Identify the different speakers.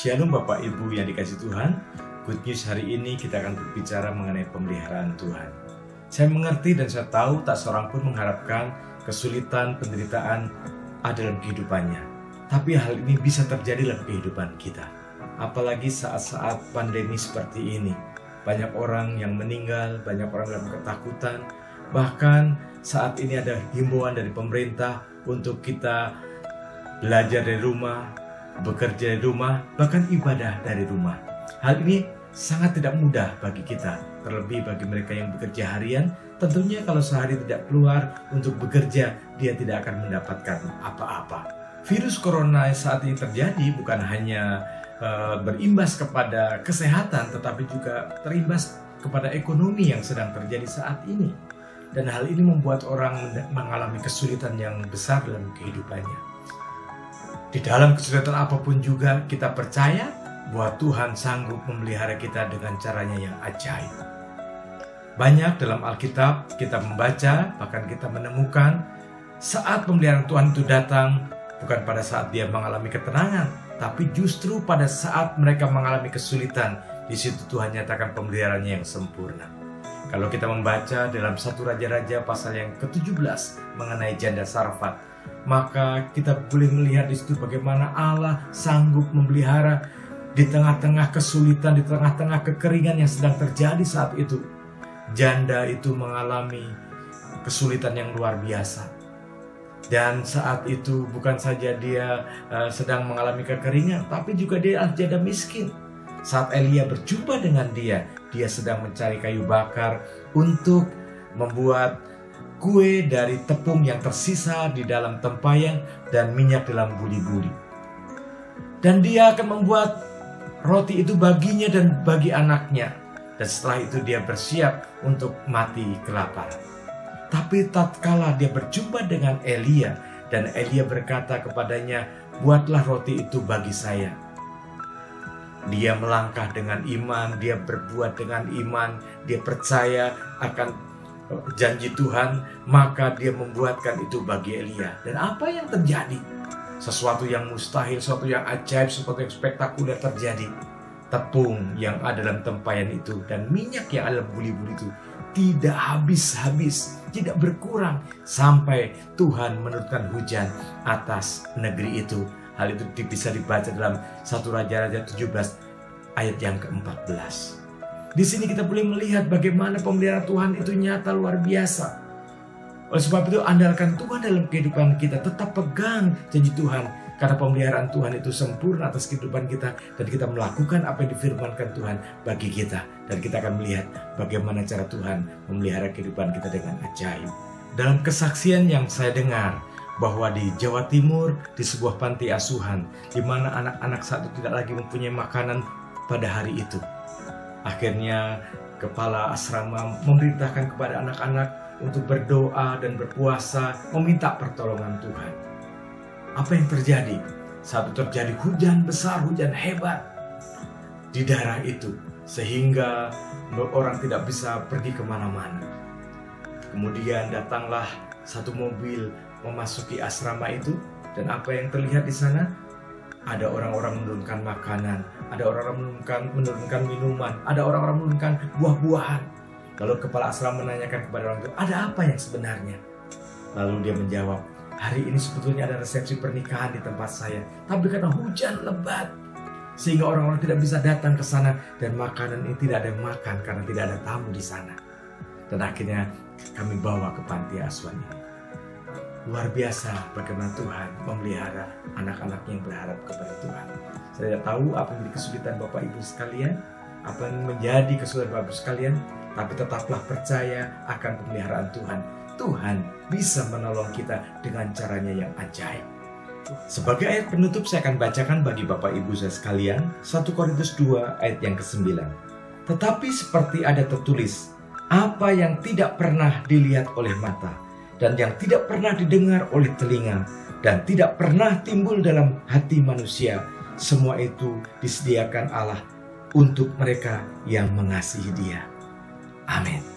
Speaker 1: Shalom Bapak Ibu yang dikasihi Tuhan. Good News hari ini kita akan berbicara mengenai pemeliharaan Tuhan. Saya mengerti dan saya tahu tak seorang pun mengharapkan kesulitan, penderitaan ada dalam kehidupannya. Tapi hal ini bisa terjadi dalam kehidupan kita. Apalagi saat-saat pandemi seperti ini. Banyak orang yang meninggal, banyak orang dalam ketakutan. Bahkan saat ini ada himbauan dari pemerintah untuk kita belajar dari rumah, bekerja dari rumah, bahkan ibadah dari rumah. Hal ini sangat tidak mudah bagi kita, terlebih bagi mereka yang bekerja harian. Tentunya kalau sehari tidak keluar untuk bekerja, dia tidak akan mendapatkan apa-apa. Virus corona saat ini terjadi bukan hanya berimbas kepada kesehatan, tetapi juga terimbas kepada ekonomi yang sedang terjadi saat ini. Dan hal ini membuat orang mengalami kesulitan yang besar dalam kehidupannya. Di dalam kesulitan apapun juga kita percaya bahwa Tuhan sanggup memelihara kita dengan caranya yang ajaib. Banyak dalam Alkitab kita membaca, bahkan kita menemukan saat pemeliharaan Tuhan itu datang bukan pada saat dia mengalami ketenangan, tapi justru pada saat mereka mengalami kesulitan. Di situ Tuhan nyatakan pemeliharaannya yang sempurna. Kalau kita membaca dalam 1 Raja-Raja pasal yang ke-17 mengenai janda Sarfat, maka kita boleh melihat di situ bagaimana Allah sanggup memelihara di tengah-tengah kesulitan, di tengah-tengah kekeringan yang sedang terjadi saat itu. Janda itu mengalami kesulitan yang luar biasa. Dan saat itu bukan saja dia sedang mengalami kekeringan, tapi juga dia adalah janda miskin. Saat Elia berjumpa dengan dia sedang mencari kayu bakar untuk membuat kue dari tepung yang tersisa di dalam tempayan dan minyak dalam buli-buli. Dan dia akan membuat roti itu baginya dan bagi anaknya. Dan setelah itu dia bersiap untuk mati kelaparan. Tapi tatkala dia berjumpa dengan Elia, dan Elia berkata kepadanya, "Buatlah roti itu bagi saya." Dia melangkah dengan iman, dia berbuat dengan iman, dia percaya akan janji Tuhan, maka dia membuatkan itu bagi Elia. Dan apa yang terjadi? Sesuatu yang mustahil, sesuatu yang ajaib, sesuatu yang spektakuler terjadi. Tepung yang ada dalam tempayan itu dan minyak yang ada dalam buli-buli itu tidak habis-habis, tidak berkurang sampai Tuhan menurunkan hujan atas negeri itu. Hal itu bisa dibaca dalam 1 Raja-Raja 17 ayat yang ke-14. Di sini kita boleh melihat bagaimana pemeliharaan Tuhan itu nyata luar biasa. Oleh sebab itu andalkan Tuhan dalam kehidupan kita, tetap pegang janji Tuhan. Karena pemeliharaan Tuhan itu sempurna atas kehidupan kita. Dan kita melakukan apa yang difirmankan Tuhan bagi kita. Dan kita akan melihat bagaimana cara Tuhan memelihara kehidupan kita dengan ajaib. Dalam kesaksian yang saya dengar, bahwa di Jawa Timur, di sebuah panti asuhan, di mana anak-anak saat itu tidak lagi mempunyai makanan pada hari itu. Akhirnya kepala asrama memerintahkan kepada anak-anak untuk berdoa dan berpuasa, meminta pertolongan Tuhan. Apa yang terjadi? Saat itu terjadi hujan besar, hujan hebat di daerah itu, sehingga orang tidak bisa pergi kemana-mana. Kemudian datanglah satu mobil memasuki asrama itu, dan apa yang terlihat di sana? Ada orang-orang menurunkan makanan, ada orang-orang menurunkan minuman, ada orang-orang menurunkan buah-buahan. Lalu kepala asrama menanyakan kepada orang itu, ada apa yang sebenarnya? Lalu dia menjawab, hari ini sebetulnya ada resepsi pernikahan di tempat saya, tapi karena hujan lebat, sehingga orang-orang tidak bisa datang ke sana, dan makanan ini tidak ada yang makan karena tidak ada tamu di sana. Dan akhirnya kami bawa ke panti asuhan ini. Luar biasa bagaimana Tuhan memelihara anak-anaknya yang berharap kepada Tuhan. Saya tidak tahu apa yang menjadi kesulitan Bapak Ibu sekalian, apa yang menjadi kesulitan Bapak Ibu sekalian, tapi tetaplah percaya akan pemeliharaan Tuhan. Tuhan bisa menolong kita dengan caranya yang ajaib. Sebagai ayat penutup saya akan bacakan bagi Bapak Ibu saya sekalian 1 Korintus 2 ayat yang ke-9. Tetapi seperti ada tertulis, apa yang tidak pernah dilihat oleh mata, dan yang tidak pernah didengar oleh telinga, dan tidak pernah timbul dalam hati manusia, semua itu disediakan Allah untuk mereka yang mengasihi Dia. Amin.